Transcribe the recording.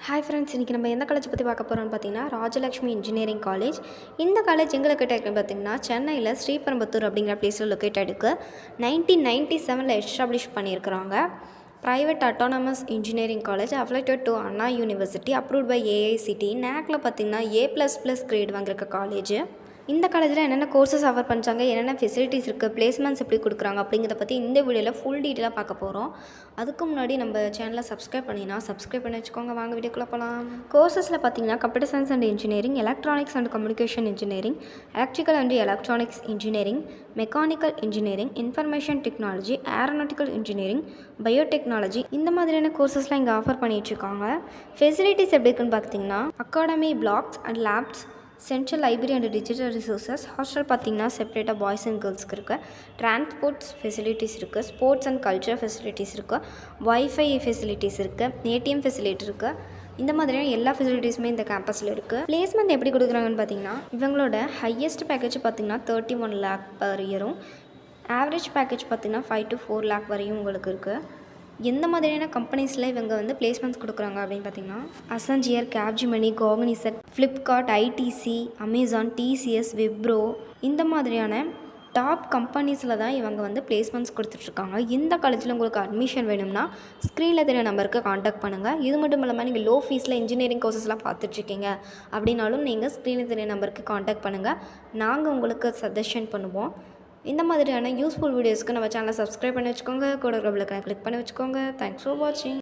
Hi friends, இன்றைக்கி நம்ம எந்த காலேஜ் பற்றி பார்க்க போகிறோம்னு பார்த்தீங்கன்னா ராஜலக்ஷ்மி இன்ஜினியரிங் காலேஜ். இந்த காலேஜ் எங்கே லொக்கேட் ஆகிருக்குன்னு பார்த்தீங்கன்னா சென்னையில் ஸ்ரீபெரும்புத்தூர் அப்படிங்கிற பிளேஸில் லொக்கேட் ஆகிருக்கு. 1997 எஸ்டாப்ளிஷ் பண்ணியிருக்கிறாங்க. Private autonomous engineering college affiliated to Anna University, approved by AICTE. நேக்கில் பார்த்தீங்கன்னா A++ கிரேட் வாங்கியிருக்க காலேஜ். இந்த காலேஜில் என்னென்ன கோர்சஸ் ஆஃபர் பண்ணுறாங்க, என்னென்ன ஃபெசிலிட்டிஸ் இருக்குது, பிளேஸ்மெண்ட்ஸ் எப்படி கொடுக்குறாங்க அப்படிங்கிறத பற்றி இந்த வீடியோவில் ஃபுல் டீட்டெயிலாக பார்க்க போகிறோம். அதுக்கு முன்னாடி நம்ம சேனலை சப்ஸ்கிரைப் பண்ணி வச்சுக்கோங்க. வாங்க வீடியோக்குள்ளே போகலாம். கோர்சஸில் பார்த்தீங்கன்னா computer science and engineering, electronics and communication engineering, electrical and electronics engineering, mechanical engineering, information technology, aeronautical engineering, biotechnology, இந்த மாதிரியான கோர்சஸ்லாம் இங்கே ஆஃபர் பண்ணிகிட்ருக்காங்க. ஃபெசிலிட்டிஸ் எப்படி இருக்குன்னு பார்த்தீங்கன்னா academy, blocks and labs, central library and digital resources, hostel பார்த்திங்கன்னா செப்பரேட்டாக boys and கேர்ள்ஸ்க்கு இருக்குது, டிரான்ஸ்போர்ட்ஸ் ஃபெசிலிட்டிஸ் இருக்குது, ஸ்போர்ட்ஸ் அண்ட் கல்ச்சர் ஃபெசிலிட்டிஸ் இருக்குது, வைஃபை ஃபெசிலிட்டிஸ் இருக்குது, ஏடிஎம் ஃபெசிலிட்டி இருக்குது. இந்த மாதிரியான எல்லா ஃபெசிலிட்டிஸுமே இந்த கேம்பஸில் இருக்குது. பிளேஸ்மெண்ட் எப்படி கொடுக்குறாங்கன்னு பார்த்தீங்கன்னா இவங்களோட ஹையஸ்ட் பேக்கேஜ் பார்த்திங்கன்னா 31 lakh பர் இயரும், ஆவரேஜ் பேக்கேஜ் பார்த்திங்கன்னா 5 to 4 lakh வரையும் உங்களுக்கு இருக்குது. எந்த மாதிரியான கம்பெனிஸில் இவங்க வந்து பிளேஸ்மெண்ட்ஸ் கொடுக்குறாங்க அப்படின்னு பார்த்தீங்கன்னா Accenture, Capgemini, Cognizant, Flipkart, ITC, Amazon, TCS, Wipro, இந்த மாதிரியான டாப் கம்பெனிஸில் தான் இவங்க வந்து பிளேஸ்மெண்ட்ஸ் கொடுத்துட்ருக்காங்க. இந்த காலேஜில் உங்களுக்கு அட்மிஷன் வேணும்னா ஸ்க்ரீனில் தெரிய நம்பருக்கு காண்டாக்ட் பண்ணுங்கள். இது மட்டும் இல்லாமல் நீங்கள் லோ ஃபீஸில் இன்ஜினியரிங் கோர்சஸ்லாம் பார்த்துட்ருக்கீங்க அப்படின்னாலும் நீங்கள் ஸ்க்ரீனில் தெரிய நம்பருக்கு காண்டாக்ட் பண்ணுங்கள். நாங்கள் உங்களுக்கு சஜஷன் பண்ணுவோம். இந்த மாதிரியான யூஸ்ஃபுல் வீடியோஸ்க்கு நம்ம சேனலை சப்ஸ்கிரைப் பண்ணி வச்சுக்கோங்க. கூட பெல் ஐகானை கிளிக் பண்ணி வச்சுக்கோங்க. தேங்க்ஸ் ஃபார் வாட்சிங்.